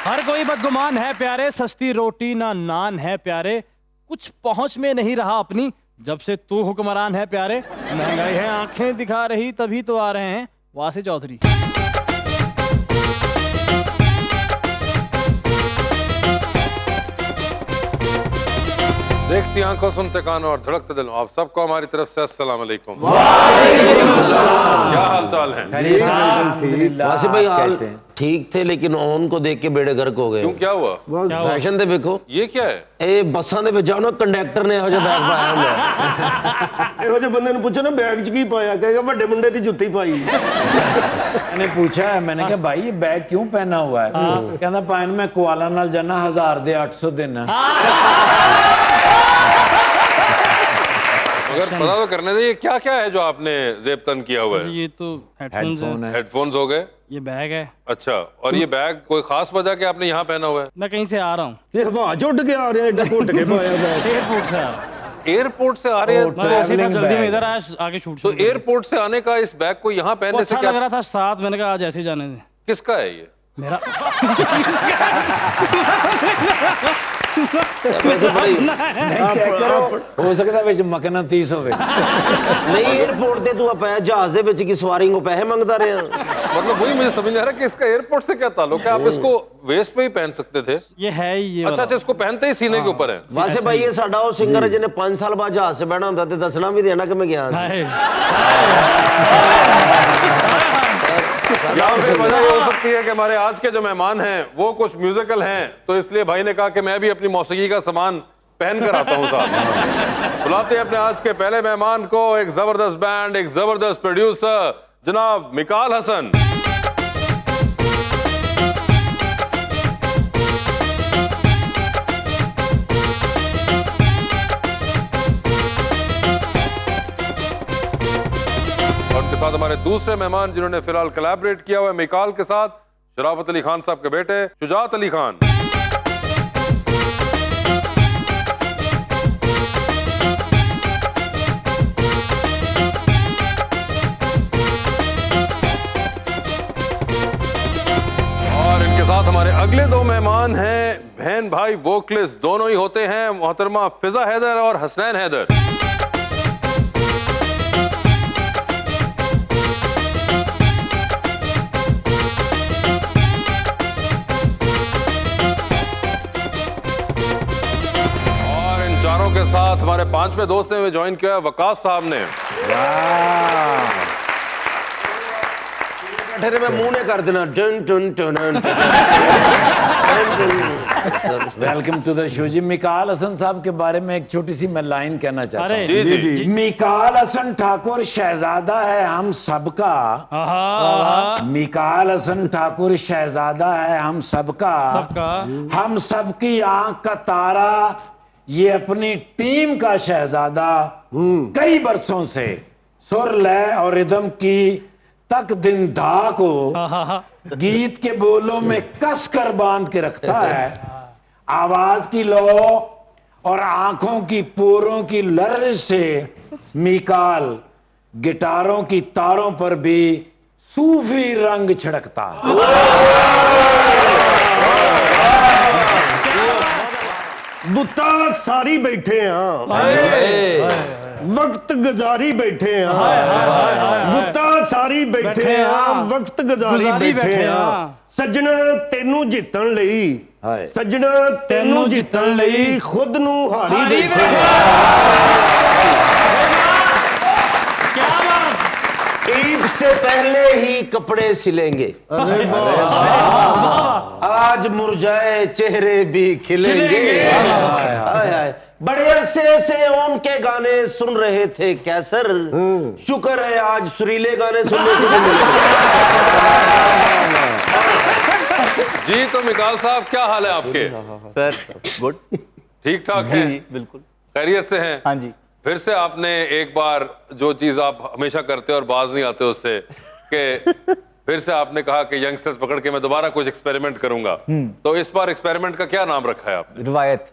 हर कोई बदगुमान है प्यारे, सस्ती रोटी ना नान है प्यारे, कुछ पहुंच में नहीं रहा अपनी जब से तू हुक्मरान है प्यारे। महंगाई है आंखें दिखा रही तभी तो आ रहे हैं वासी चौधरी। देखती आंखों, सुनते कानों और धड़कते दिलों, आप सबको हमारी तरफ से अस्सलाम वालेकुम। क्या हाल चाल है? वासी भाई हाल ठीक थे, लेकिन ओन को देख के बेड़े गर्क हो गए। क्यों, क्या हुआ? फैशन दे देखो, ये क्या है? ए बसां दे विच जाओ ना, कंडक्टर ने ਇਹੋ ਜਿਹਾ बैग पाया ਹੁੰਦਾ। ਇਹੋ ਜਿਹੇ ਬੰਦੇ ਨੂੰ ਪੁੱਛੋ ਨਾ बैग 'ਚ ਕੀ ਪਾਇਆ, ਕਹੇਗਾ ਵੱਡੇ ਮੁੰਡੇ ਦੀ ਜੁੱਤੀ ਪਾਈ। मैंने पूछा है, मैंने कहा भाई ये बैग क्यों पहना हुआ है? कहना पाइन में कुआला नाल जाना 1000 दे 800 देना। मगर पता तो करने दे, ये क्या क्या है जो आपने जेब तन किया हुआ है? ये तो हेडफोन है। हेडफोन्स हो गए, ये बैग है। अच्छा, और ये बैग कोई खास वजह के आपने यहाँ पहना हुआ है? मैं कहीं से आ रहा हूँ, ਇਹ ਹਵਾ 'ਚ ਉੱਡ ਕੇ ਆ ਰਿਹਾ, ਐਡਾ ਘੁੱਟ ਕੇ ਪਾਇਆ बैग। एयरपोर्ट से आ रहा हूँ। एयरपोर्ट से आ रहे हैं? मैं वैसे था, जल्दी में इधर आया, आगे शूट। तो एयरपोर्ट से आने का इस बैग को यहाँ पहनने से अच्छा क्या लग रहा था साथ, मैंने कहा आज ऐसे ही जाने दे। किसका है ये? मेरा वैसे बड़ी चेक करो, हो सकता है मकना 30 होवे। नहीं एयरपोर्ट ते तू पाया जहाज दे विच की सवारी को पैसे मंगदा रहे। मतलब वही मुझे समझ नहीं आ रहा कि इसका एयरपोर्ट से क्या ताल्लुक है? आप इसको वेस्ट पे ही पहन सकते थे। ये है ही ये अच्छा अच्छा, इसको पहनते ही सीने के ऊपर है। वासे भाई ये साडा वो सिंगर है जिन्हें 5 साल बाद जहाज से बैठा होता ते दसना भी देना कि मैं गया सी। या फिर वजह ये हो सकती है कि हमारे आज के जो मेहमान हैं वो कुछ म्यूजिकल हैं, तो इसलिए भाई ने कहा कि मैं भी अपनी मौसीकी का सामान पहन कर आता हूँ साथ। बुलाते हैं अपने आज के पहले मेहमान को, एक जबरदस्त बैंड, एक जबरदस्त प्रोड्यूसर जनाब मिकाल हसन। के साथ हमारे दूसरे मेहमान जिन्होंने फिलहाल कोलैबोरेट किया हुआ है मिकाल के साथ, शराफत अली खान साहब के बेटे शुजात अली खान। और इनके साथ हमारे अगले दो मेहमान हैं बहन भाई वोकलिस्ट दोनों ही होते हैं, मोहतरमा फिजा हैदर और हसनैन हैदर। चारों के साथ हमारे 5वें दोस्त ने ज्वाइन किया है वकास साहब ने। ठहरे मैं मुंह ने कर देना टन टन टन। वेलकम टू द शो जी। मिकाल हसन साहब के बारे में एक छोटी सी मैं लाइन कहना चाहता हूँ। जी जी जी। मिकाल हसन ठाकुर शहजादा है हम सबका। मिकाल हसन ठाकुर शहजादा है हम सबका। हम सबकी आंख का तारा, ये अपनी टीम का शहजादा। कई बरसों से सुर लय और रिदम की तक दिन धा को गीत के बोलों में कस कर बांध के रखता है। आवाज की लौ और आंखों की पोरों की लर्ज से मिकाल गिटारों की तारों पर भी सूफी रंग छिड़कता है। बुत्ता सारी बैठे हैं, वक्त गुजारी बैठे हैं। बुत्ता सारी बैठे हैं, वक्त गुजारी बैठे हैं। सजना तेनू जितन लई, सजना तेनू जितन लई खुद नू हारी बैठे हैं। ईद से पहले ही कपड़े सिलेंगे, आज मुरझाए चेहरे भी खिलेंगे। बड़े अरसे से उनके गाने सुन रहे थे कैसर, शुक्र है आज सुरीले गाने सुनने को मिले। जी तो मिकाल साहब क्या हाल है आपके? सर गुड, ठीक ठाक है? बिल्कुल खैरियत से हैं? हाँ जी। फिर से आपने एक बार जो चीज आप हमेशा करते हो और बाज नहीं आते उससे, कि फिर से आपने कहा कि यंगस्टर्स पकड़ के मैं दोबारा कुछ एक्सपेरिमेंट करूंगा। तो इस बार एक्सपेरिमेंट का क्या नाम रखा है आपने? रिवायत।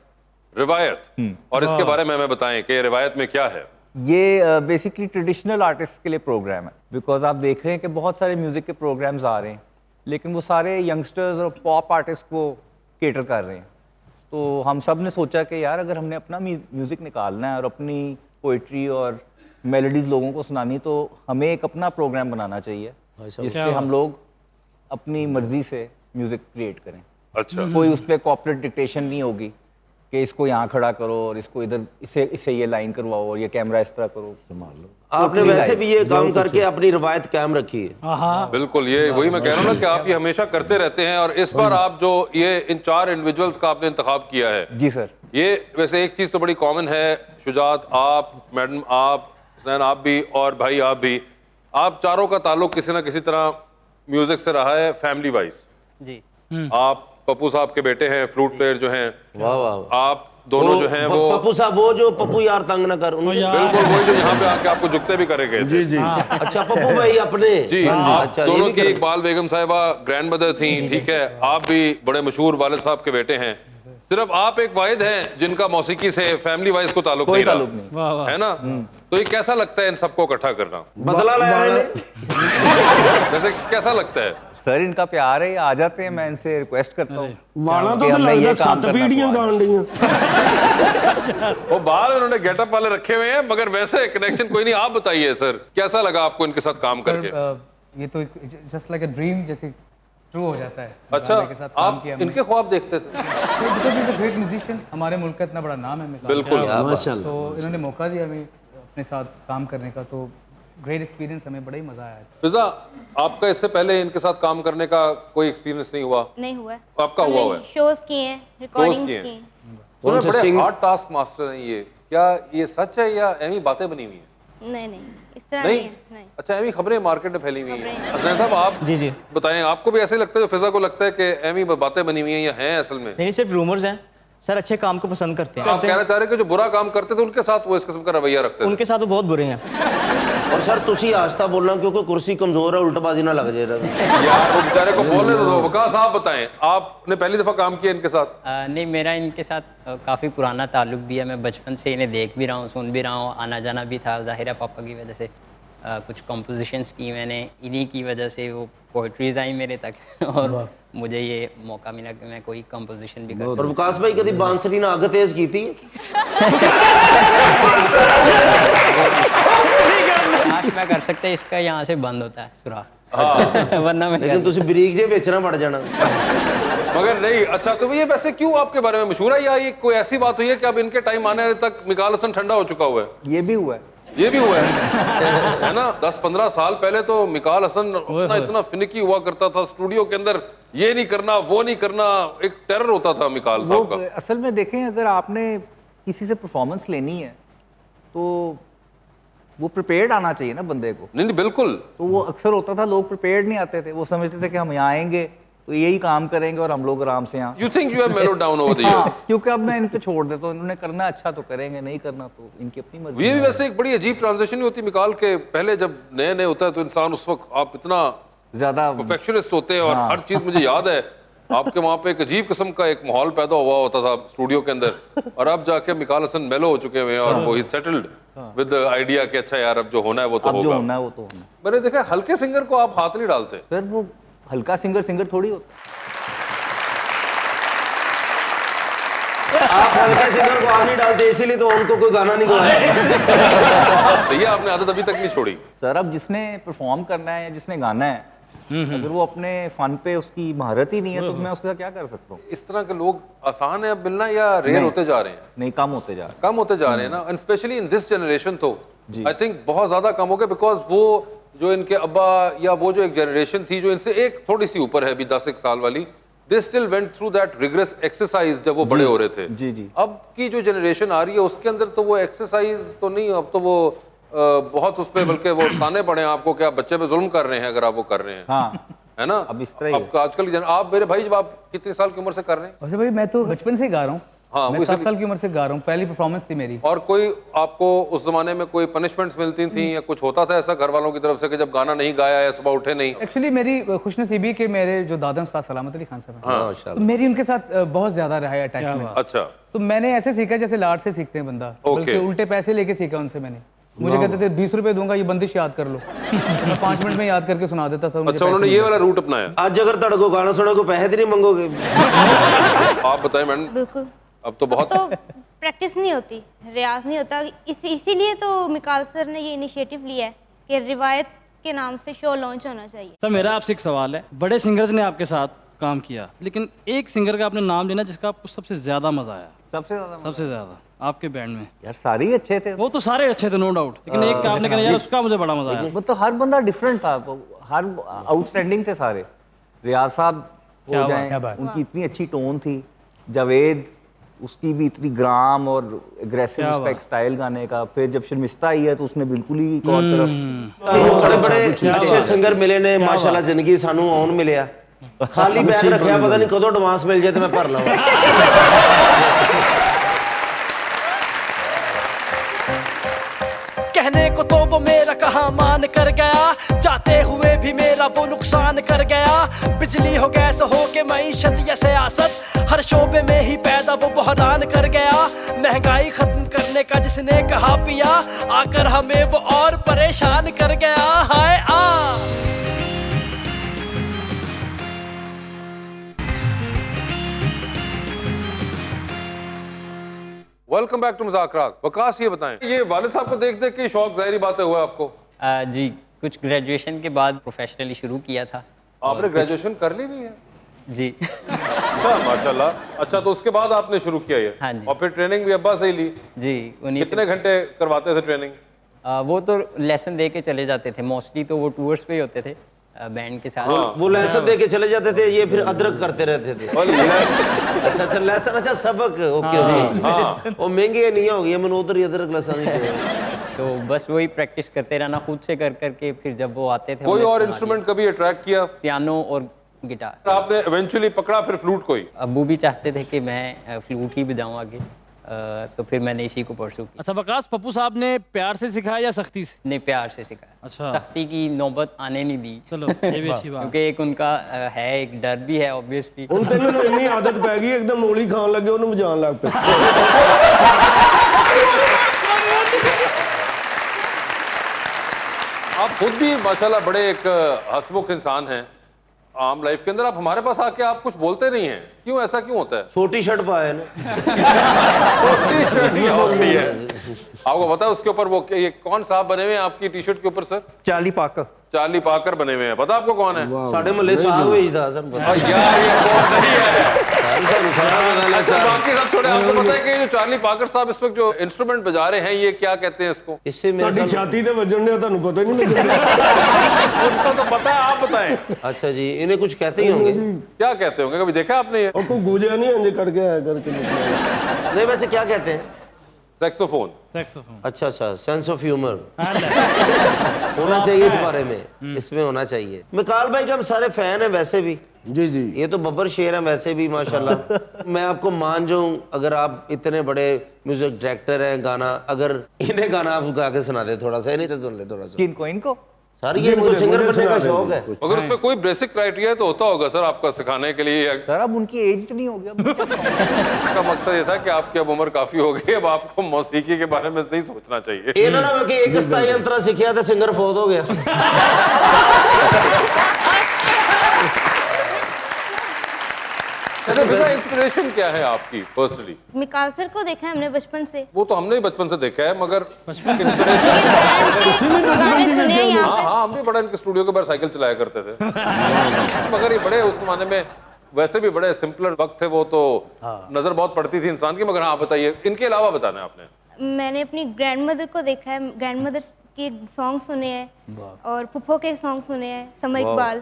रिवायत। और इसके बारे में हमें बताएं कि रिवायत में क्या है? ये बेसिकली ट्रेडिशनल आर्टिस्ट के लिए प्रोग्राम है, बिकॉज आप देख रहे हैं कि बहुत सारे म्यूजिक के प्रोग्राम्स आ रहे हैं लेकिन वो सारे यंगस्टर्स और पॉप आर्टिस्ट को केटर कर रहे हैं। तो हम सब ने सोचा कि यार अगर हमने अपना म्यूज़िक निकालना है और अपनी पोइट्री और मेलोडीज लोगों को सुनानी, तो हमें एक अपना प्रोग्राम बनाना चाहिए जिस पे हम लोग अपनी मर्जी से म्यूज़िक क्रिएट करें। अच्छा, कोई उस पर कॉर्पोरेट डिक्टेशन नहीं होगी कि इसको यहाँ खड़ा करो और इसको इधर इससे ये लाइन करवाओ और ये कैमरा इस तरह करो। संभाल लो। आपने वैसे भी ये काम करके अपनी रवायत कायम रखी है। बिल्कुल, ये वही मैं कह रहा हूँ ना कि आप ये हमेशा करते रहते हैं। और इस बार आप जो ये इन 4 इंडिविजुअल्स का आपने इंतखाब किया है, जी सर, ये वैसे एक चीज तो बड़ी कॉमन है, शुजात आप, मैडम आप, हसनैन आप भी और भाई आप भी, आप चारों का ताल्लुक किसी ना किसी तरह म्यूजिक से रहा है फैमिली वाइज। जी। आप पप्पू साहब के बेटे हैं, फ्लूट प्लेयर जो हैं, वाह वाह। आप दोनों जो हैं वो पप्पू साहब, वो जो पप्पू यार तंग न कर, उनके बिल्कुल वही जो यहाँ पे आके आपको जुगते भी करे गए थे। जी अच्छा पप्पू भाई अपने जी, आप अच्छा, दोनों ये की भी इकबाल बेगम साहिबा ग्रैंड मदर थी, ठीक है। आप भी बड़े मशहूर वालिद साहब के बेटे हैं। सिर्फ आप एक वाहिद हैं जिनका मौसीकी से फैमिली वाइज को ताल्लुक कोई नहीं रहा, ताल्लुक नहीं। है ना? तो ये कैसा लगता है इन सबको इकट्ठा करना? बदला लाया इन्हें? जैसे कैसा लगता है? सर इनका प्यार है, आ जाते हैं, मैं इनसे रिक्वेस्ट करता हूँ। वाला कि तो हमने लगता ये काम 7 करना पीढ़ियां तो गान डियां। वो बाल उन्होंने गेटअप वाले रखे हुए हैं, मगर वैसे कनेक्शन कोई नहीं। आप बताइए सर, कैसा लगा आपको इनके साथ काम करके? ये तो जस्ट लाइक अ ड्रीम जैसे ट्रू हो जाता है। अच्छा, मिकाले के साथ काम आप किया हमने। इनके ख्वाब देखते थे? Because he is a great musician, हमारे मुल्क का इतना बड़ा नाम है मिकाले। बिल्कुल। माशाल्लाह। तो इन्होंने मौका दिया हमें अपने साथ काम करने का, तो ग्रेट एक्सपीरियंस, हमें बड़ा ही मजा आया। फिजा, आपका इससे पहले इनके साथ काम करने का कोई एक्सपीरियंस नहीं हुआ? नहीं हुआ है। आपका हुआ हुआ है? शोज किए हैं, रिकॉर्डिंग्स किए हैं। किए हैं। उन्होंने से बड़े सिंग- हार्ड टास्क मास्टर हैं ये। क्या ये सच है या एमी बातें बनी हुई हैं? नहीं नहीं, इस तरह नहीं नहीं? है, नहीं। अच्छा, एमी खबरें मार्केट में फैली हुई हैं। खबरें। हसनैन साहब, आप जी बताएं, आपको भी ऐसे ही लगता है जो फिजा को लगता है कि एमी बातें बनी हुई हैं या हैं असल में? नहीं, सिर्फ रूमर्स हैं सर। अच्छे काम को पसंद करते हैं। आप कहना चाह रहे हैं कि जो बुरा काम करते थे उनके साथ वो इस किस्म का रवैया रखते थे? उनके साथ वो बहुत बुरे हैं। और सर तुसी आस्ता बोलना क्योंकि कुर्सी कमजोर है, उल्टबाजी ना लग जाए। यार वो बेचारे को बोलने तो दो। वकास, आप बताएं, आपने पहली दफा काम किया इनके साथ? नहीं, मेरा इनके साथ काफ़ी पुराना ताल्लुक भी है। मैं बचपन से इन्हें देख भी रहा हूँ, सुन भी रहा हूँ, आना जाना भी था। ज़ाहिर है पापा की वजह से कुछ कंपोजिशंस की मैंने, इन्हीं की वजह से वो पोइट्रीज आई मेरे तक और मुझे ये मौका मिला कि मैं कोई कंपोजिशन भी कर और विकास भाई कभी बांसुरी ना आगे तेज की थी? काश मैं कर सकता, इसका यहाँ से बंद होता है सुराख। वरना मैं लेकिन तुसी ब्रीक जे बेचना पड़ जाना। मगर नहीं। अच्छा, तो ये वैसे क्यों आपके बारे में मशहूर है, या ये कोई ऐसी बात हुई है कि अब इनके टाइम आने तक मिकाल हसन ठंडा हो चुका हुआ है? ये भी हुआ है। ये भी हुआ है ना? 10-15 साल पहले तो मिकाल हसन इतना फिनिकी हुआ करता था स्टूडियो के अंदर, ये नहीं करना वो नहीं करना, एक टेरर होता था मिकाल साहब वो का। असल में देखें, अगर आपने किसी से परफॉर्मेंस लेनी है तो वो प्रिपेयर्ड आना चाहिए ना बंदे को। नहीं नहीं, बिल्कुल। तो वो अक्सर होता था, लोग प्रिपेयर्ड नहीं आते थे। वो समझते थे कि हम यहाँ आएंगे तो यही काम करेंगे और हम लोग आराम से यहाँ। You think you have मेलोड down over the हाँ, इयर्स? क्योंकि अब मैं इन पे छोड़ देता हूँ। इन्होंने करना अच्छा तो करेंगे, नहीं करना तो इनकी अपनी मर्जी। ये भी वैसे एक बड़ी अजीब ट्रांजिशन ही होती है मिकाल के। पहले जब नए नए होता है तो इंसान उस वक्त आप इतना ज्यादा परफेक्शनिस्ट होते हैं और हर चीज, मुझे याद है आपके वहाँ पे एक अजीब किस्म का एक माहौल पैदा हुआ होता था स्टूडियो के अंदर, और अब जाके मिकाल हसन मेलो हो चुके हुए हैं और वो ही सेटल्ड विद आइडिया कि अच्छा यार अब जो होना है वो तो अब जो होगा। होना है वो तो होना है। मैंने देखा हल्के सिंगर को आप हाथ नहीं डालते। सर वो हल्का सिंगर थोड़ी होता। आप हल्का सिंगर को आग नहीं डालते, इसीलिए तो उनको कोई गाना नहीं गाया। तो ये आपने आदत अभी तक नहीं छोड़ी? सर अब जिसने परफॉर्म करना है या जिसने गाना है, अगर वो अपने फन पे उसकी महारत ही नहीं है तो मैं उसके साथ क्या कर सकता हूँ? इस तरह के लोग आसान है अब मिलना या रेयर होते जा रहे हैं? नहीं, कम होते जा रहे कम होते जा रहे हैं ना, and specially in this generation तो आई थिंक बहुत ज्यादा कम हो गए, बिकॉज वो जो इनके अब्बा या वो जो एक जनरेशन थी जो इनसे एक थोड़ी सी ऊपर है अभी 10 साल वाली, they still went through that regress exercise जब वो बड़े हो रहे थे। जी जी। अब की जो जनरेशन आ रही है उसके अंदर तो वो एक्सरसाइज तो नहीं, अब तो वो बहुत उस पर बल्कि वो ताने पड़े हैं आपको कि आप बच्चे पे जुल्म कर रहे हैं अगर आप वो कर रहे हैं। हाँ, है ना? अब इस तरह ही है। अब आजकल की आप मेरे भाई जब आप कितने साल की उम्र से कर रहे हैं? वैसे भाई मैं तो बचपन से ही गा रहा हूँ। हाँ, मैं वो 7 साल की उम्र से गा रहा हूँ, पहली परफॉर्मेंस थी मेरी। और कोई आपको उस जमाने में कोई पनिशमेंट्स मिलती थी या कुछ होता था ऐसा घर वालों की तरफ से कि जब गाना नहीं गाया या सुबह उठे नहीं? एक्चुअली मेरी खुशनसीबी कि मेरे जो दादा उस्ताद सलामत अली खान साहब हैं, माशाल्लाह। तो मेरी उनके साथ बहुत ज्यादा रहा है अटैचमेंट। अच्छा, तो मैंने ऐसे सीखा जैसे लाड से सीखते हैं बंदा, बल्कि उल्टे पैसे लेके सीखा उनसे मैंने। मुझे कहते थे 20 रुपए दूंगा, ये बंदिश याद कर लो। तो मैं 5 मिनट में याद करके सुना देता था। अच्छा, उन्होंने ये वाला रूट अपनाया। आज अगर तड़ को गाना सुना को पैसे नहीं मांगोगे? आप बताएं मैडम। बिल्कुल। अब तो बहुत तो प्रैक्टिस नहीं होती, रियाज नहीं होता, इसीलिए तो मिकाल सर ने ये इनिशिएटिव लिया है कि रिवायत के नाम से शो लॉन्च होना चाहिए। सर मेरा आपसे एक सवाल है, बड़े सिंगर्स ने आपके साथ काम किया, लेकिन एक सिंगर का आपने नाम लेना जिसका आपको सबसे ज्यादा मजा आया? सबसे ज्यादा आपके बैंड में? यार सारे ही अच्छे थे। वो तो सारे अच्छे थे, नो डाउट, लेकिन एक का आपने कहना यार उसका मुझे बड़ा मजा आया। वो तो हर बंदा डिफरेंट था, हर आउटस्टैंडिंग थे सारे। रियाज साहब हो जाए, उनकी इतनी अच्छी टोन थी। जावेद, उसकी भी इतनी ग्राम और एग्रेसिव उसका एक स्टाइल गाने का। फिर जब शर्मिस्ता आई है तो उसने बिल्कुल ही एक और तरफ। बड़े बड़े अच्छे सिंगर मिले ने माशाल्लाह, जिंदगी सानू आउन मिलिया। खाली बैग रखिया, पता नहीं कदों एडवांस मिल जाए तो मैं भर लवां। कहने को तो वो मेरा कहा मान कर गया, जाते हुए भी मेरा वो नुकसान कर गया। बिजली हो गैस हो के मईशत या सियासत, हर शोबे में ही पैदा वो बहरान कर गया। महंगाई खत्म करने का जिसने कहा पिया, आकर हमें वो और परेशान कर गया। Hi welcome back to Muzakarat. Waqas, ये बताएं, ये वालिद साहब को देख देख के शौक जाहिर बात है हुआ आपको? जी, कुछ ग्रेजुएशन के बाद प्रोफेशनली शुरू किया था। आपने ग्रेजुएशन कर ली नहीं है? जी। अच्छा, माशाल्लाह। अच्छा, तो उसके बाद आपने शुरू किया ये? हाँ जी। और फिर ट्रेनिंग भी अब्बा से ही ली? जी। कितने घंटे करवाते थे ट्रेनिंग? वो तो लेसन दे के चले जाते थे, मोस्टली तो वो टूर्स पे ही होते थे बैंड के साथ। वो लेसन दे के चले जाते थे, ये फिर अदरक करते रहते थे। अच्छा अच्छा, लेसन, अच्छा सबक। Okay okay. वो महंगी नहीं हो गई, मैंने उधर ही अदरक लहसुन ही। तो बस वही प्रैक्टिस करते रहना खुद से कर करके। फिर जब वो आते थे, कोई और इंस्ट्रूमेंट कभी अट्रैक्ट किया? पियानो और गिटार। आपने इवेंचुअली पकड़ा फिर फ्लूट को ही? अब्बू भी चाहते थे कि मैं फ्लूट ही बजाऊं आगे, तो फिर मैंने इसी को परसू किया। अच्छा वकास, पप्पू साहब ने प्यार से सिखाया या सख्ती से? ने प्यार से सिखाया। अच्छा। सख्ती की नौबत आने नहीं दी। चलो ये भी अच्छी बात। क्योंकि एक उनका है, एक डर भी है ऑब्वियसली। उन तेन इन्नी आदत पै गई, एकदम मूली खान लगे उन्होंने बजान लग पे। आप खुद भी माशाल्लाह बड़े एक हंसमुख इंसान हैं। आम लाइफ के अंदर आप हमारे पास आके आप कुछ बोलते नहीं हैं, क्यों? ऐसा क्यों होता है? छोटी शर्ट पाए ना। छोटी शर्ट क्या होती है? आपको पता है उसके ऊपर वो ये कौन साहब बने हुए हैं आपकी टी शर्ट के ऊपर सर? चार्ली पाकर। चार्ली पाकर बने हुए हैं। पता आपको कौन है? साढ़े महल्ले साहब भेजदा सब। यार ये कौन नहीं है? अच्छा, बाकी सब छोड़े, आपको पता है कि जो चार्ली पाकर साहब इस वक्त जो इंस्ट्रूमेंट बजा रहे हैं, ये क्या कहते हैं इसको? इससे ਤੁਹਾਡੀ ਛਾਤੀ ਤੇ ਵੱਜਣ ਦੇ ਤੁਹਾਨੂੰ ਪਤਾ ਨਹੀਂ ਲੱਗਦਾ? उनको तो पता है, आप बताएं। अच्छा जी, इन्हें कुछ कहते ही होंगे। क्या कहते होंगे? कभी देखा आपने ये? ਉਹ ਕੋ ਗੂਜਿਆ ਨਹੀਂ ਇੰਜ ਕਰਕੇ आया करके। नहीं, वैसे क्या कहते हैं? सैक्सोफोन। सैक्सोफोन। अच्छा अच्छा, सेंस ऑफ ह्यूमर होना चाहिए इस बारे में, इसमें होना चाहिए। मिकाल भाई के हम सारे फैन हैं वैसे भी। जी जी। ये तो बब्बर शेर हैं वैसे भी माशाल्लाह। मैं आपको मान जाऊं, अगर आप इतने बड़े म्यूजिक डायरेक्टर हैं, गाना अगर इन्हें गाना आप गा के सुना दे थोड़ा सा, इन्हें से सुन ले थोड़ा सा। इनको सर ये इनको सिंगर बनने का शौक है। अगर उसमें कोई बेसिक क्राइटेरिया तो होता होगा सर आपका सिखाने के लिए? सर अब उनकी एज तो नहीं हो गया। इसका मकसद ये था कि आपकी अब उम्र काफी हो गई, अब आपको मौसीकी के बारे में नहीं सोचना चाहिए। ये ना कि एक स्थाई अंतरा सीखा तो सिंगर फौत हो गया। इंस्पिरेशन क्या है आपकी पर्सनली? मिकाल सर को देखा है हमने बचपन से। वो तो हमने ही बचपन से देखा है, मगर गाने सुने हैं यहाँ पे। हाँ, हम भी बड़ा इनके स्टूडियो के बाहर साइकिल चलाया करते थे। मगर ये बड़े उस जमाने में वैसे भी बड़े सिंपलर वक्त थे वो, तो नजर बहुत पड़ती थी इंसान की। मगर हाँ बताइए, इनके अलावा बताना है आपने। मैंने अपनी ग्रैंडमदर को देखा है, ग्रैंडमदर के सॉन्ग सुने हैं और फुफ्फो के सॉन्ग सुने हैं, समर इकबाल।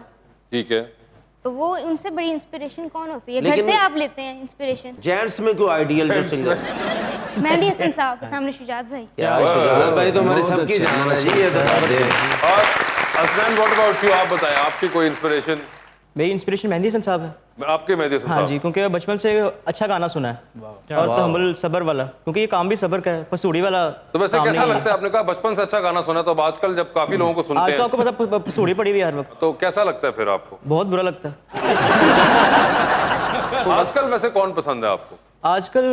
ठीक है। तो वो उनसे बड़ी इंस्पिरेशन कौन होती है? घर लेकिन से आप लेते हैं इंस्पिरेशन? जेंट्स में कोई आइडियल जो सिंगर? मेहंदी हसन साहब, सामने शुजात भाई। क्या शुजात भाई तो हमारी सबकी जान है जी। ये तो और असलैन, व्हाट अबाउट यू? आप बताएं, आपकी कोई इंस्पिरेशन? मेरी इंस्पिरेशन मेहंदी हसन साहब है। आपके मेहंदी हसन हाँ साहब? जी, क्योंकि बचपन से अच्छा गाना सुना है और तहम्मुल सब्र वाला, क्योंकि ये काम भी सब्र का है, पसूड़ी वाला। तो वैसे काम कैसा नहीं है। लगता है? आपने कहा बचपन से अच्छा गाना सुना, तो अब आजकल जब काफी लोगों को सुनते आज तो हैं, आपको पता पसूड़ी पड़ी हुई है हर वक्त, तो कैसा लगता है फिर आपको? बहुत बुरा लगता है। आजकल वैसे कौन पसंद है आपको? आजकल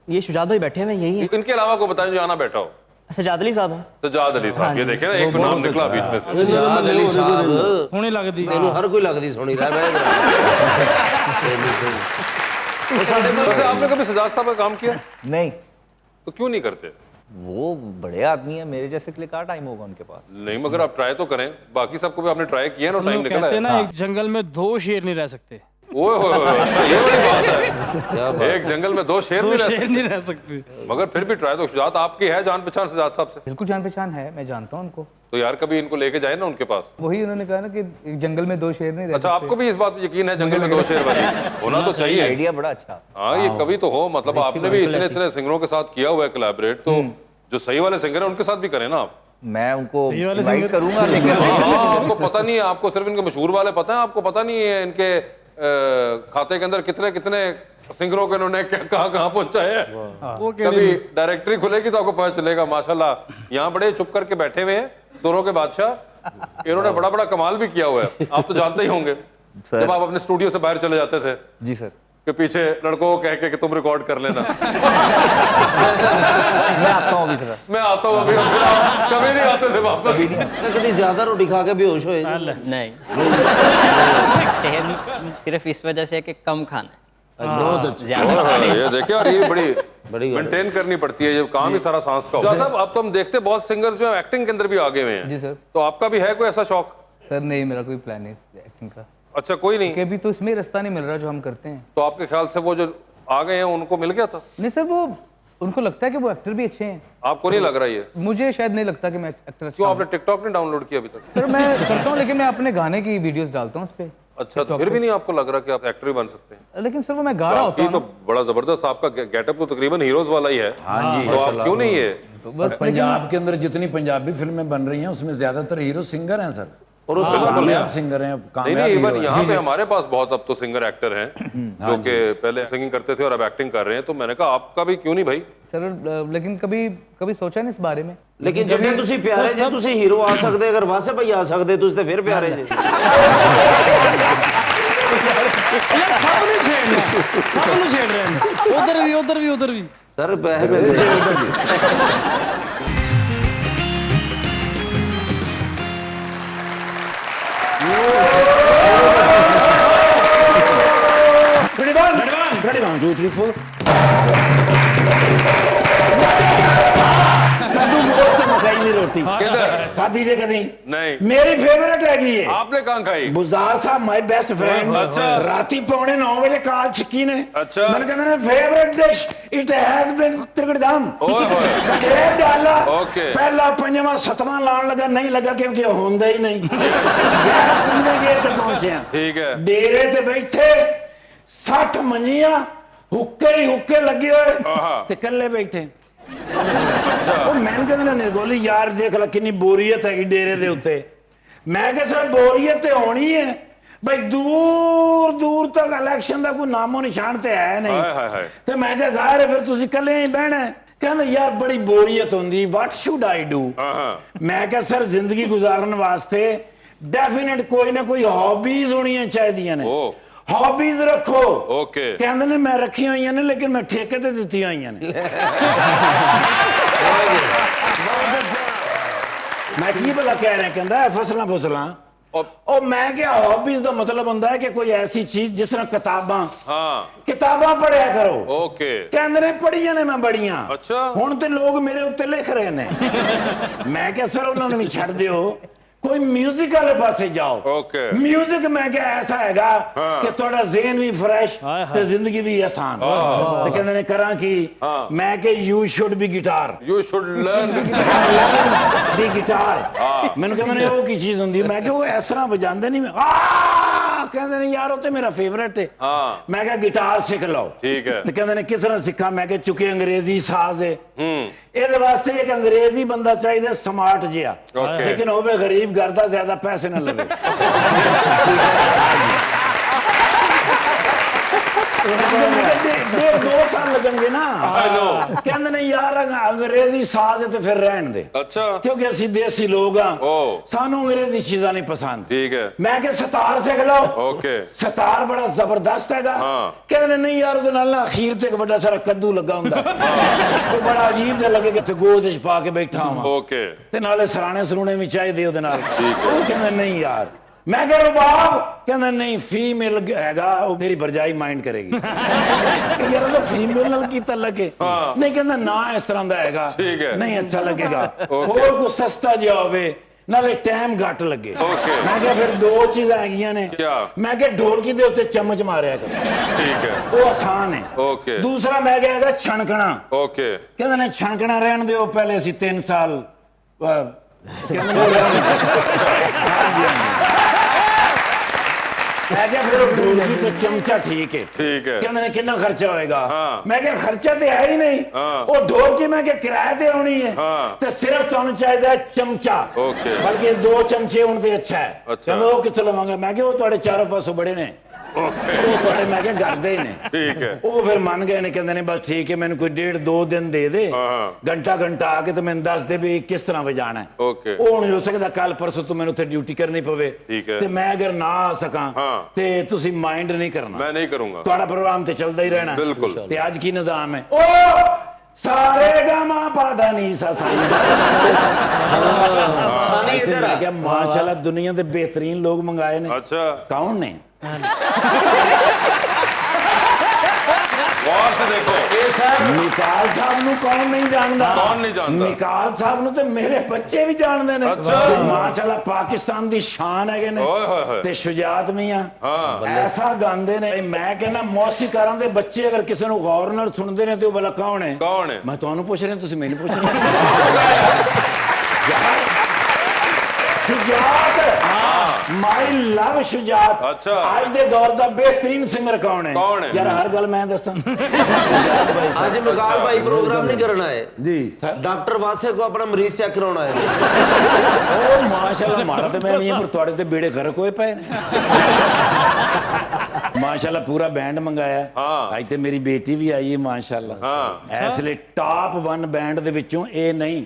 ये शुजात भाई बैठे हैं, यही है। इनके अलावा को बताएं जो आना बैठा हो। सजाद अली साहब हैं। सजाद अली साहब, ये देखे ना, एक नाम निकला बीच में से। सजाद अली साहब सोहनी लगदी तेनू हर कोई लगदी सोहनी रहा वैसे आपने कभी सजाद साहब का काम किया? नहीं, तो क्यों नहीं करते? वो बड़े आदमी है, मेरे जैसे के लिए कहाँ टाइम होगा उनके पास। नहीं, मगर आप ट्राई तो करें। बाकी सबको भी आपने ट्राई किया ना, टाइम निकला कहते है। ना एक जंगल में 2 शेर नहीं रह सकते। ओए होए होए, अच्छा ये बड़ी बात है। एक जंगल में 2 शेर नहीं रह सकते। नहीं रह सकते। मगर फिर भी ट्राई तो शुजात आपकी है, जान पहचान सजाद साहब से। बिल्कुल जान पहचान है, मैं जानता हूँ उनको। तो यार कभी इनको लेके जाए ना उनके पास। वही उन्होंने कहा ना कि एक जंगल में 2 शेर नहीं रह अच्छा, सकते। आपको भी इस बात पे यकीन है जंगल में 2 शेर वाली? होना तो चाहिए। आइडिया बड़ा अच्छा। हाँ, ये कभी तो हो, मतलब आपने भी इतने इतने सिंगरों के साथ किया हुआ है कोलैबोरेट, तो जो सही वाले सिंगर है उनके साथ भी करें ना आप। मैं उनको सही वाले इनवाइट सिंगर- करूंगा, लेकिन हाँ, आपको पता नहीं है, आपको सिर्फ इनके मशहूर वाले पता है, आपको पता नहीं है इनके खाते के अंदर कितने कितने सिंगरों को इन्होंने कहाँ कहाँ पहुंचाया है। वो कभी डायरेक्टरी खुलेगी तो आपको पता चलेगा। माशाल्लाह यहाँ बड़े चुप करके बैठे हुए हैं सुरों के बादशाह, इन्होंने बड़ा बड़ा कमाल भी किया हुआ है। आप तो जानते ही होंगे जब आप अपने स्टूडियो से बाहर चले जाते थे जी सर, कि पीछे लड़कों को कह के कि तुम रिकॉर्ड कर लेना। मैं आता हूँ अभी थोड़ा। मैं आता हूँ अभी, और फिर आप कभी नहीं आते थे वापस। कभी ज्यादा रोटी खा के बेहोश होए नहीं सेहत सिर्फ इस वजह से कि कम खाना है। ज्यादा ये देखिए, और ये बड़ी बड़ी मेंटेन करनी पड़ती है, ये काम ही सारा सांस का होता है। साहब, अब तो हम देखते हैं बहुत सिंगर्स जो है एक्टिंग के अंदर भी आगे हुए हैं। जी सर। तो आपका भी है कोई ऐसा शौक? सर नहीं, मेरा कोई प्लान नहीं एक्टिंग का, अच्छा, कोई नहीं। क्योंकि अभी तो इसमें रास्ता नहीं मिल रहा जो हम करते हैं। तो आपके ख्याल से वो जो आ गए हैं उनको मिल गया था? नहीं सर, वो उनको लगता है कि वो एक्टर भी अच्छे हैं। आपको नहीं लग रहा ये? मुझे शायद नहीं लगता कि मैं एक्टर अच्छा क्यों, हूं। आपने टिकटॉक नहीं डाउनलोड किया अभी तक? सर मैं करता हूँ, लेकिन मैं अपने गाने की वीडियोस डालता हूँ उस पे। अच्छा, तो फिर भी नहीं आपको लग रहा कि आप एक्टर भी बन सकते हैं? लेकिन सर वो मैं गा रहा होता आपकी हूँ तो बड़ा जबरदस्त, आपका गेटअप तो तकरीबन हीरोज वाला ही है। हाँ जी, तो आप क्यों नहीं है? तो बस पंजाब के अंदर जितनी पंजाबी फिल्में बन रही हैं उसमें ज्यादातर हीरो सिंगर हैं सर, और उस कामयाब सिंगर हैं, नहीं कामयाब नहीं, इवन हीरो हैं। यहाँ पे हमारे पास बहुत अब तो सिंगर एक्टर हैं जो कि पहले सिंगिंग करते थे और अब एक्टिंग कर रहे हैं। तो मैंने कहा आपका भी क्यों नहीं भाई? सर लेकिन कभी सोचा नहीं इस बारे में। लेकिन जिन्ने तुसी प्यारे जे तुसी हीरो आ सकदे, अगर वासे भाई आ सकदे तुसी ते फिर प्यारे जे। यार सब नहीं छेड़ रहे हैं, उधर भी सर पैसे Ready, 1, 2, 3, 4. कद्दू गोश्त ते मकई दी रोटी खाधी जे कदी? नहीं। मेरी फेवरेट हैगी ये। आपने कहाँ खाई? बुजदार साहब माय बेस्ट फ्रेंड। अच्छा। राती 9:45 बजे काल छिक्की ने। अच्छा। मैंने कहना favourite dish it has been त्रिकड़दाम। ओए होए। ग्रेट डाला। ओके। पहला पंजवा सतवां लान लगा, नहीं लगा क्योंकि होंदा ही नहीं। जरा कुंदे गेट ते पहुंचे हैं। ठीक है। डेरे ते बैठे 60 मंजियां हुक्के ही हुक्के लगे हुए आहा। ते कल्ले बैठे। ਉਹ ਮੈਨੂੰ ਕਹਿੰਦੇ ਨੇ ਨਿਰਗੋਲੀ ਯਾਰ ਦੇਖ ਲੈ ਕਿੰਨੀ ਬੋਰੀਅਤ ਹੈਗੀ ਡੇਰੇ ਦੇ ਉੱਤੇ। ਮੈਂ ਕਿਹਾ ਸਰ ਬੋਰੀਅਤ ਤੇ ਹੋਣੀ ਹੈ ਬਈ, ਦੂਰ ਦੂਰ ਤੱਕ ਇਲੈਕਸ਼ਨ ਦਾ ਕੋਈ ਨਾਮੋ ਨਿਸ਼ਾਨ ਤੇ ਹੈ ਨਹੀਂ। ਹਾਏ ਹਾਏ ਹਾਏ। ਤੇ ਮੈਂ ਕਿਹਾ ਜ਼ਾਹਿਰ ਹੈ ਫਿਰ ਤੁਸੀਂ ਇਕੱਲੇ ਹੀ ਬਹਿਣਾ ਹੈ। ਕਹਿੰਦੇ ਯਾਰ ਬੜੀ ਬੋਰੀਅਤ ਹੁੰਦੀ, ਵਾਟ ਸ਼ੁਡ ਆਈ ਡੂ? ਮੈਂ ਕਿਹਾ ਸਰ ਜ਼ਿੰਦਗੀ ਗੁਜ਼ਾਰਨ ਵਾਸਤੇ ਡੈਫੀਨਿਟ ਕੋਈ ਨਾ ਕੋਈ ਹੌਬੀਜ਼ ਹੋਣੀਆਂ ਚਾਹੀਦੀਆਂ ਨੇ। हॉबीज रखो। ओके। कहते ने मैं रखी हुई ने लेकिन मैं ठेके ते दित्ती हुई ने। मैं की भला कह रहा कहता है फसलां फसलां और मैं क्या हॉबीज का मतलब होता है कि कोई ऐसी चीज जिस तरह किताबां। हाँ। किताबां पढ़िया करो। ओके। कहते ने पढ़िया ने मैं बड़ियां। अच्छा। हुण ते लोग मेरे उत्ते लिख रहे ने। मैं क्या सर उन्होंने भी छड़ दियो, कोई म्यूजिक वाले पासे जाओ। ओके। म्यूजिक मैं क्या ऐसा हैगा कि थोड़ा ज़हन भी फ्रेश ते जिंदगी भी आसान। ते कहंदे ने करा की मैं के you should be guitar, you should learn the guitar. मैंने कहंदे ने वो की चीज हुंदी, मैं के वो इस तरह बजांदे नहीं। कहंदे ने यार वो ते मेरा फेवरेट है। मैं क्या गिटार सीख लो। ठीक है। ते कहंदे ने किस तरह सीखा? मैं के चुके अंग्रेजी साज है, ਇਹਦੇ ਵਾਸਤੇ ਇੱਕ ਅੰਗਰੇਜ਼ੀ ਬੰਦਾ ਚਾਹੀਦਾ ਸਮਾਰਟ ਜਿਹਾ, ਲੇਕਿਨ ਹੋਵੇ ਗਰੀਬ ਘਰ ਦਾ, ਜ਼ਿਆਦਾ ਪੈਸੇ ਨਾ ਲਵੇ। डेढ़ 2 साल ਲੱਗਣਗੇ ਨਾ ਕਹਿੰਦੇ ਨੇ ਯਾਰ ਅੰਗਰੇਜ਼ੀ ਸਾਜ਼ ਤੇ ਫਿਰ ਰਹਿਣ ਦੇ अच्छा ਕਿਉਂਕਿ ਅਸੀਂ ਦੇਸੀ ਲੋਕ ਆ ओ ਸਾਨੂੰ ਅੰਗਰੇਜ਼ੀ ਚੀਜ਼ਾਂ ਨਹੀਂ ਪਸੰਦ ठीक है ਮੈਂ ਕਿ ਸਤਾਰ ਸਿੱਖ ਲਓ ओके ਸਤਾਰ ਬੜਾ ਜ਼ਬਰਦਸਤ ਹੈਗਾ ਕਹਿੰਦੇ ਨੇ ਨਹੀਂ ਯਾਰ ਉਹਦੇ ਨਾਲ ਨਾ ਅਖੀਰ ਤੇ ਇੱਕ ਵੱਡਾ ਸਾਰਾ ਕੱਦੂ ਲੱਗਾ ਹੁੰਦਾ ਉਹ ਬੜਾ ਅਜੀਬ ਜਿਹਾ ਲੱਗੇਗਾ ਤੇ ਗੋਦ 'ਚ ਪਾ ਕੇ ਬੈਠਾ ਹਾਂ ओके ਤੇ ਨਾਲੇ ਸਰਾਣੇ ਸਰੂਣੇ ਵੀ ਚਾਹੀਦੇ ਉਹਦੇ ਨਾਲ ਉਹ ਕਹਿੰਦਾ ਨਹੀਂ ਯਾਰ ਮੈਂ ਕਿਹਾ ਰਬਾਬ ਕਹਿੰਦਾ ਨਹੀਂ ਫੀਮੇਲ ਹੈਗਾ ਉਹ ਮੇਰੀ ਭਰਜਾਈ ਮਾਈਂਡ ਕਰੇਗੀ ਯਾਰ ਉਹ ਫੀਮੇਲ ਨਾਲ ਕੀ ਤਲਕ ਹੈ ਨਹੀਂ ਕਹਿੰਦਾ ਨਾ ਇਸ ਤਰ੍ਹਾਂ ਦਾ ਹੈਗਾ ਨਹੀਂ ਅੱਛਾ ਲੱਗੇਗਾ ਹੋਰ ਕੋਈ ਸਸਤਾ ਜਿਹਾ ਹੋਵੇ ਨਾਲੇ ਟਾਈਮ ਘੱਟ ਲੱਗੇ ਮੈਂ ਕਿਹਾ ਫਿਰ ਦੋ ਚੀਜ਼ਾਂ ਹੈਗੀਆਂ ਨੇ ਮੈਂ ਕਿਹਾ ਢੋਲਕੀ ਦੇ ਉੱਤੇ ਚਮਚ ਮਾਰਿਆ ਕਰ ठीक है ਉਹ ਆਸਾਨ ਹੈ ओके ਦੂਸਰਾ ਮੈਂ ਕਿਹਾ ਹੈਗਾ ਛਣਕਣਾ ओके ਕਹਿੰਦੇ ਨੇ ਛਣਕਣਾ ਰਹਿਣ ਦਿਓ ਪਹਿਲੇ ਅਸੀਂ 3 ਸਾਲ ਕਹਿੰਦੇ ਨੇ ਮੈਂ ਕਿਹਾ ਫਿਰ ਉਹ ਢੋਲਕੀ ਤੇ ਚਮਚਾ ਠੀਕ ਹੈ ਕਹਿੰਦੇ ਨੇ ਕਿੰਨਾ ਖਰਚਾ ਹੋਏਗਾ ਮੈਂ ਕਿਹਾ ਖਰਚਾ ਤੇ ਹੈ ਹੀ ਨਹੀਂ ਉਹ ਢੋਲਕੀ ਮੈਂ ਕਿਹਾ ਕਿਰਾਏ ਤੇ ਆਉਣੀ ਹੈ ਤੇ ਸਿਰਫ ਤੁਹਾਨੂੰ ਚਾਹੀਦਾ ਹੈ ਚਮਚਾ ਬਲਕਿ 2 ਚਮਚੇ ਹੋਣ ਤੇ ਅੱਛਾ ਹੈ ਕਹਿੰਦੇ ਉਹ ਕਿੱਥੋਂ ਲਵਾਂਗਾ ਮੈਂ ਕਿਹਾ ਉਹ ਤੁਹਾਡੇ ਚਾਰੋਂ ਪਾਸੋਂ ਬੜੇ ਨੇ ਉਹ ਤੁਹਾਡੇ ਮੈਂ ਕਿਹਾ ਕਰਦੇ ਹੀ ਨੇ ठीक है ਉਹ ਫਿਰ ਮੰਨ ਗਏ ਨੇ ਕਹਿੰਦੇ ਨੇ ਬਸ ਠੀਕ ਹੈ ਮੈਨੂੰ ਕੋਈ 1.5-2 ਦਿਨ ਦੇ ਦੇ ਘੰਟਾ ਆ ਕੇ ਤੇ ਮੈਨੂੰ ਦੱਸ ਦੇ ਵੀ ਕਿਸ ਤਰ੍ਹਾਂ ਵਜਾਣਾ ਹੈ ਉਹ ਨਹੀਂ ਹੋ ਸਕਦਾ ਕੱਲ ਪਰਸੋਂ ਤੋਂ ਮੈਨੂੰ ਉੱਥੇ ਡਿਊਟੀ ਕਰਨੀ ਪਵੇ ਤੇ ਮੈਂ ਅਗਰ ਨਾ ਆ ਸਕਾਂ ਤੇ ਤੁਸੀਂ ਮਾਈਂਡ ਨਹੀਂ ਕਰਨਾ मैं नहीं करूंगा ਤੁਹਾਡਾ ਪ੍ਰੋਗਰਾਮ ਤੇ ਚੱਲਦਾ ਹੀ ਰਹਿਣਾ बिल्कुल ਤੇ ਅੱਜ ਕੀ ਨਿਜ਼ਾਮ ਹੈ ਸਾਰੇ ਗਾਮਾ ਪਾਦਾ ਨੀ ਸਾਨੀ ਇਧਰ ਆ ਗਿਆ ਮਾਸ਼ਾਅੱਲਾ ਦੁਨੀਆ ਦੇ ਬਿਹਤਰੀਨ ਲੋਕ ਮੰਗਾਏ ਨੇ अच्छा ਕੌਣ ਨੇ गौर से देखो ਨਿਕਾਲ ਸਾਹਿਬ ਨੂੰ ਕੌਣ ਨਹੀਂ ਜਾਣਦਾ कौन नहीं जानता ਨਿਕਾਲ ਸਾਹਿਬ ਨੂੰ ਤੇ ਮੇਰੇ ਬੱਚੇ ਵੀ ਜਾਣਦੇ ਨੇ ਮਾਸ਼ਾਅੱਲਾ ਪਾਕਿਸਤਾਨ ਦੀ ਸ਼ਾਨ ਹੈਗੇ ਨੇ ਤੇ ਸ਼ੁਜਾਤ ਮੀਆਂ ਐਸਾ ਗਾਉਂਦੇ ਨੇ ਮੈਂ ਕਹਿੰਦਾ ਮੌਸੀਕਾਰਾਂ ਦੇ ਬੱਚੇ ਅਗਰ ਕਿਸੇ ਨੂੰ ਗੌਰ ਨਾਲ ਸੁਣਦੇ ਨੇ ਤੇ ਉਹ ਭਲਾ ਕੌਣ ਹੈ ਮੈਂ ਤੁਹਾਨੂੰ ਪੁੱਛ ਰਿਹਾ ਤੁਸੀਂ ਮੈਨੂੰ ਪੁੱਛ ਰਹੇ ਸ਼ੁਜਾਤ ਮਾਈ ਲਵ ਸ਼ੁਜਾਤ ਅੱਜ ਦੇ ਦੌਰ ਦਾ ਬਿਹਤਰੀਨ ਸਿੰਗਰ ਕੌਣ ਹੈ ਯਾਰ ਹਰ ਗੱਲ ਮੈਂ ਦੱਸਾਂ आज मिकाल भाई प्रोग्राम नहीं करना है जी डॉक्टर वासे को अपना मरीज चेक कराना है ਉਹ ਮਾਸ਼ਾਅੱਲਾ ਮਾਰਾ ਤੇ ਮੈਂ ਨਹੀਂ ਪਰ ਤੁਹਾਡੇ ਤੇ ਬੇੜੇ ਗਰਕ ਹੋਏ ਪਏ ਨੇ ਮਾਸ਼ਾਅੱਲਾ ਪੂਰਾ ਬੈਂਡ ਮੰਗਾਇਆ ਅੱਜ ਤੇ ਮੇਰੀ ਬੇਟੀ ਵੀ ਆਈ ਹੈ ਮਾਸ਼ਾਅੱਲਾ ਇਸ ਲਈ ਟਾਪ 1 ਬੈਂਡ ਦੇ ਵਿੱਚੋਂ ਇਹ ਨਹੀਂ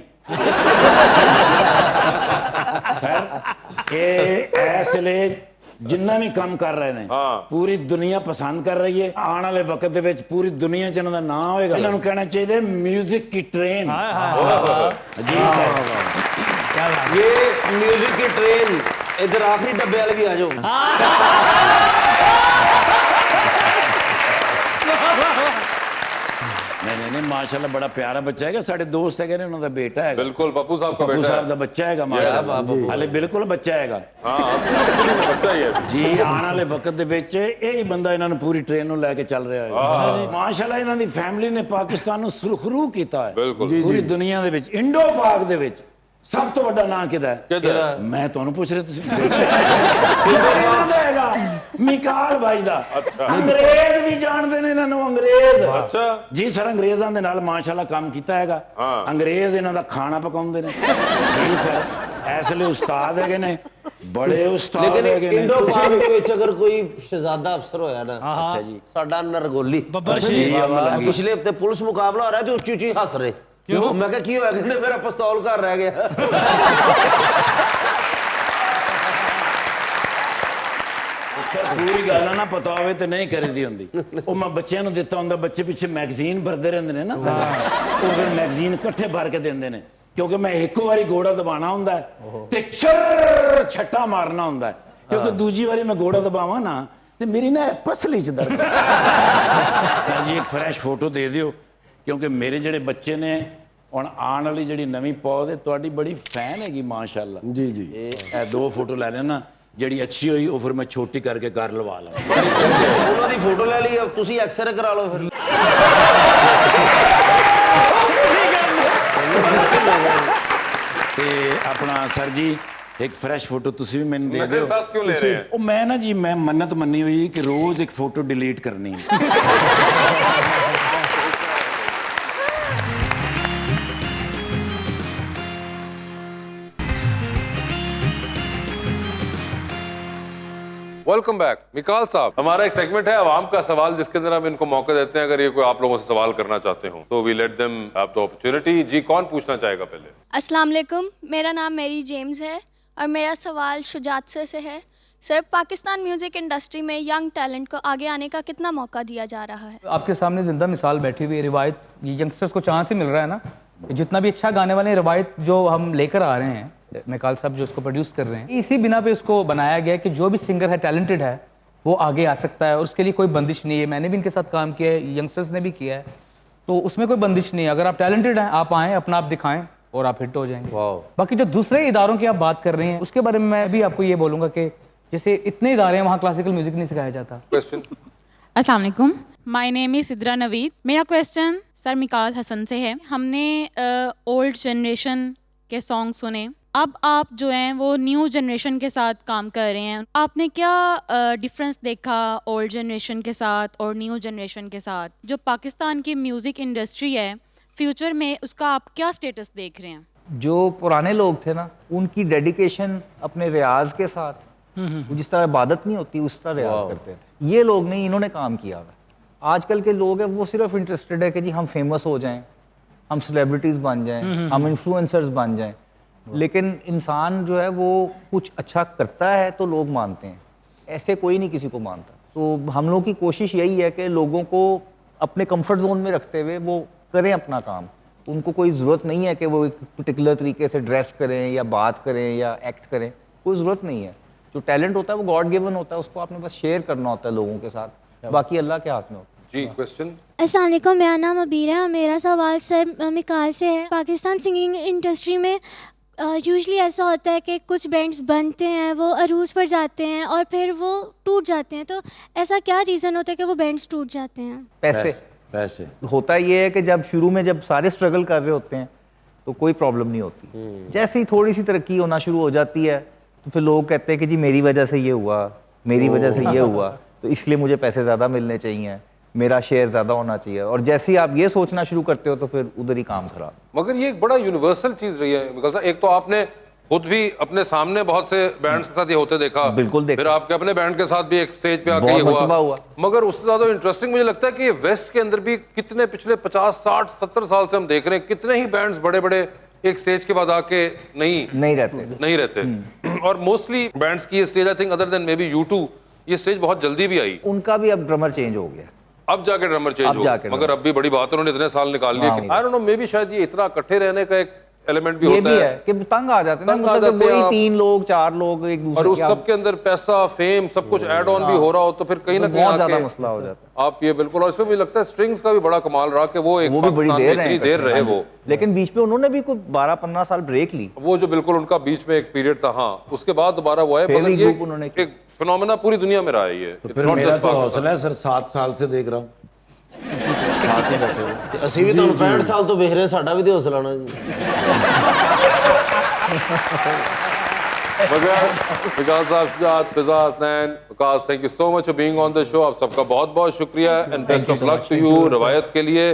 ਇਹ ਇਸ ਲਈ ਜਿੰਨਾ ਵੀ ਕੰਮ ਕਰ ਰਹੇ ਨੇ ਪੂਰੀ ਦੁਨੀਆ ਪਸੰਦ ਕਰ ਰਹੀ ਹੈ ਆਉਣ ਵਾਲੇ ਵਕਤ ਦੇ ਵਿੱਚ ਪੂਰੀ ਦੁਨੀਆ 'ਚ ਇਹਨਾਂ ਦਾ ਨਾਮ ਹੋਏਗਾ ਇਹਨਾਂ ਨੂੰ ਕਹਿਣਾ ਚਾਹੀਦਾ म्यूजिक की ट्रेन जी सर ये म्यूजिक की ट्रेन इधर आखिरी डब्बे वाले भी आ जाओ नहीं माशाल्लाह बड़ा प्यारा बच्चा है साडे दोस्त है उन्होंने दा बेटा है बिल्कुल पप्पू साहब का पप्पू बेटा साहब दा बच्चा है माशाल्लाह हाले बिल्कुल बच्चा है बच्चा ही है जी आने वाले वक्त दे विच यही बंदा इन्हां नूं पूरी ट्रेन नूं लेके चल रहा है माशाल्लाह इन्हां दी फैमिली ने पाकिस्तान नूं सुरखरू कीता है पूरी दुनिया दे विच इंडो पाक दे विच सब तो बड़ा नाम किदा है मैं ਤੁਹਾਨੂੰ ਪੁੱਛ ਰਿਹਾ ਤੁਸੀਂ ਇਹਨਾਂ ਦਾ ਹੈਗਾ ਮਿਕਾਲ ਭਾਈ ਦਾ ਅੰਗਰੇਜ਼ ਵੀ ਜਾਣਦੇ ਨੇ ਇਹਨਾਂ ਨੂੰ ਅੰਗਰੇਜ਼ ਅੱਛਾ ਜੀ ਸਰ ਅੰਗਰੇਜ਼ਾਂ ਦੇ ਨਾਲ ਮਾਸ਼ਾਅੱਲਾ ਕੰਮ ਕੀਤਾ ਹੈਗਾ ਅੰਗਰੇਜ਼ ਇਹਨਾਂ ਦਾ ਖਾਣਾ ਪਕਾਉਂਦੇ ਨੇ ਜੀ ਸਰ ਇਸ ਲਈ ਉਸਤਾਦ ਹੈਗੇ ਨੇ ਬੜੇ ਉਸਤਾਦ ਹੈਗੇ ਨੇ ਇੰਡੋ ਪਾਕ ਦੇ ਵਿੱਚ ਅਗਰ ਕੋਈ ਸ਼ਹਿਜ਼ਾਦਾ ਅਫਸਰ ਹੋਇਆ ਨਾ ਅੱਛਾ ਜੀ ਸਾਡਾ ਨਰਗੋਲੀ ਪਿਛਲੇ ਹਫਤੇ ਪੁਲਿਸ ਮੁਕਾਬਲਾ ਹੋ ਰਿਹਾ ਤੇ ਉੱਚੀ ਉੱਚੀ ਹੱਸ ਰਹੇ क्यों मैं क्या क्यों कहते मेरा पिस्तौल घर रह गया पूरी गल ना पता होवे ते नहीं करीदी हुंदी ओ मैं बच्चों नूं दित्ता हुंदा बच्चे पीछे मैगजीन भरदे रहिंदे ने ना ओ फिर मैगजीन इकट्ठे भर के दिंदे ने क्योंकि मैं एक बारी घोड़ा दबाना हुंदा ते चर छट्टा मारना हुंदा क्योंकि दूजी बारी मैं घोड़ा दबावां ना ते मेरी ना पसली च दर्द जी एक फ्रैश फोटो दे दियो क्योंकि मेरे ਜਿਹੜੇ ਬੱਚੇ ਨੇ ਹੁਣ ਆਉਣ ਵਾਲੀ ਜਿਹੜੀ ਨਵੀਂ ਪੌਦ ਹੈ ਤੁਹਾਡੀ ਬੜੀ ਫੈਨ ਹੈਗੀ ਮਾਸ਼ਾਅੱਲਾ ਜੀ ਜੀ ਇਹ 2 ਫੋਟੋ ਲੈ ਲੈਣਾ ਜਿਹੜੀ ਅੱਛੀ ਹੋਈ ਉਹ ਫਿਰ ਮੈਂ ਛੋਟੀ ਕਰਕੇ ਘਰ ਲਵਾ ਲਵਾਂ ਉਹਨਾਂ ਦੀ ਫੋਟੋ ਲੈ ਲਈ ਤੁਸੀਂ ਐਕਸਰੇ ਕਰਾ ਲਓ ਫਿਰ ਤੇ ਆਪਣਾ ਸਰ ਜੀ एक फ्रेश फोटो तुसी भी मैंने दे दो साथ क्यों ले रहे हैं ओ मैं ना जी मैं मन्नत मन्नी हुई कि रोज एक फोटो डिलीट करनी है वेलकम बैक मिकाल साहब। हमारा एक सेगमेंट है अवाम का सवाल, जिसके अंदर हम इनको मौका देते हैं अगर ये कोई आप लोगों से सवाल करना चाहते हो तो we let them have the opportunity. जी कौन पूछना चाहेगा पहले? अस्सलाम वालेकुम, मेरा नाम मेरी जेम्स है और मेरा सवाल शुजात सर से है। सर, पाकिस्तान म्यूजिक इंडस्ट्री में यंग टैलेंट को आगे आने का कितना मौका दिया जा रहा है? आपके सामने जिंदा मिसाल बैठी हुई है, रिवायत। ये यंगस्टर्स को चांस ही मिल रहा है ना, जितना भी अच्छा गाने वाले रिवायत जो हम लेकर आ रहे हैं, मिकाल साहब जो इसको प्रोड्यूस कर रहे हैं, इसी बिना पे इसको बनाया गया है कि जो भी सिंगर है टैलेंटेड है वो आगे आ सकता है और उसके लिए कोई बंदिश नहीं है। मैंने भी इनके साथ काम किया है, यंगस्टर्स ने भी किया है, तो उसमें कोई बंदिश नहीं है। अगर आप टैलेंटेड हैं, आप आएँ, अपना आप दिखाएं और आप हिट हो जाएंगे। बाकी जो दूसरे इदारों की आप बात कर रहे हैं उसके बारे में मैं भी आपको ये बोलूँगा कि जैसे इतने इदारे हैं वहाँ क्लासिकल म्यूजिक नहीं सिखाया जाता। अस्सलाम वालेकुम, my name is Sidra Naveed. मेरा क्वेश्चन सर मिकाल हसन से है। हमने ओल्ड जनरेशन के सॉन्ग सुने, अब आप जो हैं वो न्यू जनरेशन के साथ काम कर रहे हैं। आपने क्या डिफरेंस देखा ओल्ड जनरेशन के साथ और न्यू जनरेशन के साथ? जो पाकिस्तान की म्यूज़िक इंडस्ट्री है फ्यूचर में, उसका आप क्या स्टेटस देख रहे हैं? जो पुराने लोग थे ना, उनकी डेडिकेशन अपने रियाज के साथ, जिस तरह इबादत नहीं होती उस तरह रियाज करते थे। ये लोग नहीं, इन्होंने काम किया हुआ। आजकल के लोग हैं वो सिर्फ इंटरेस्टेड है कि जी हम फेमस हो जाएं, हम सेलिब्रिटीज़ बन जाएं, हम इन्फ्लुएंसर्स बन जाएं। लेकिन इंसान जो है वो कुछ अच्छा करता है तो लोग मानते हैं, ऐसे कोई नहीं किसी को मानता। तो हम लोग की कोशिश यही है कि लोगों को अपने कंफर्ट जोन में रखते हुए वो करें अपना काम। उनको कोई ज़रूरत नहीं है कि वो एक पर्टिकुलर तरीके से ड्रेस करें या बात करें या एक्ट करें, कोई ज़रूरत नहीं है। जो टैलेंट होता है वो गॉड गिवन होता है, उसको आपने बस शेयर करना होता है लोगों के साथ, बाकी अल्लाह के हाथ में होता है। जी क्वेश्चन। अस्सलाम वालेकुम, मेरा नाम अबीर है और मेरा सवाल सर मिकाल से है। पाकिस्तान सिंगिंग इंडस्ट्री में यूजुअली ऐसा होता है कि कुछ बैंड्स बनते हैं, वो अरूज पर जाते हैं और फिर वो टूट जाते हैं, तो ऐसा क्या रीज़न होता है कि वो बैंड्स टूट जाते हैं? पैसे होता ये है कि जब शुरू में जब सारे स्ट्रगल कर रहे होते हैं तो कोई प्रॉब्लम नहीं होती। जैसे ही थोड़ी सी तरक्की होना शुरू हो जाती है तो फिर लोग कहते हैं कि जी मेरी वजह से ये हुआ, मेरी वजह से ये हुआ, तो इसलिए मुझे पैसे ज़्यादा मिलने चाहिए, मेरा शेयर ज़्यादा होना चाहिए। और जैसे ही आप ये सोचना शुरू करते हो तो फिर उधर ही काम खराब। मगर ये एक बड़ा यूनिवर्सल चीज रही है मिकाल साहब। एक तो आपने खुद भी अपने सामने बहुत से बैंड्स के साथ ये होते देखा, बिल्कुल देखा। फिर आपके अपने बैंड के साथ भी एक स्टेज पे आके ये हुआ। मगर उससे ज्यादा इंटरेस्टिंग मुझे लगता है कि ये वेस्ट के अंदर भी कितने पिछले 50, 60, 70 साल से हम देख रहे हैं कितने ही बैंड्स बड़े बड़े एक स्टेज के बाद आके नहीं रहते। और मोस्टली बैंड्स की ये stage, I think other than may be U2, ये स्टेज बहुत जल्दी भी आई। उनका भी अब ड्रमर चेंज हो गया, अब जाके ड्रमर चेंज हो गया, मगर अब भी बड़ी बात है उन्होंने इतने साल निकाल लिए। I don't know, may be शायद ये इतना इकट्ठे रहने का एक एलिमेंट भी होता है कि तंग आ जाते हैं, मतलब वही 3 लोग 4 लोग एक दूसरे, और उस सब के अंदर पैसा, फेम, सब कुछ ऐड ऑन भी हो रहा हो तो फिर कहीं ना कहीं बहुत ज्यादा मसला हो जाता है। आप ये बिल्कुल, और इसमें मुझे लगता है स्ट्रिंग्स का भी बड़ा कमाल रहा कि वो एक पाकिस्तान में इतनी देर रहे वो, लेकिन बीच में उन्होंने भी कुछ 12-15 साल ब्रेक ली, वो जो बिल्कुल उनका बीच में एक पीरियड था। हाँ, उसके बाद दोबारा वो है, मगर ये एक फिनोमेना पूरी दुनिया में रहा है ये। तो फिर मेरा तो हौसला है सर, 7 साल से देख रहा हूँ। ਅਸੀਂ ਵੀ ਤੁਹਾਨੂੰ 65 ਸਾਲ ਤੋਂ ਵੇਖ ਰਹੇ, ਸਾਡਾ ਵੀ ਤੇ ਹੌਸਲਾ ਨਾ ਜੀ। मिकाल साहब, Shujaat, Fiza, Hasnain, Vikas, thank you so much for being on the show. आप सबका बहुत बहुत शुक्रिया and best of luck to you रिवायत के लिए।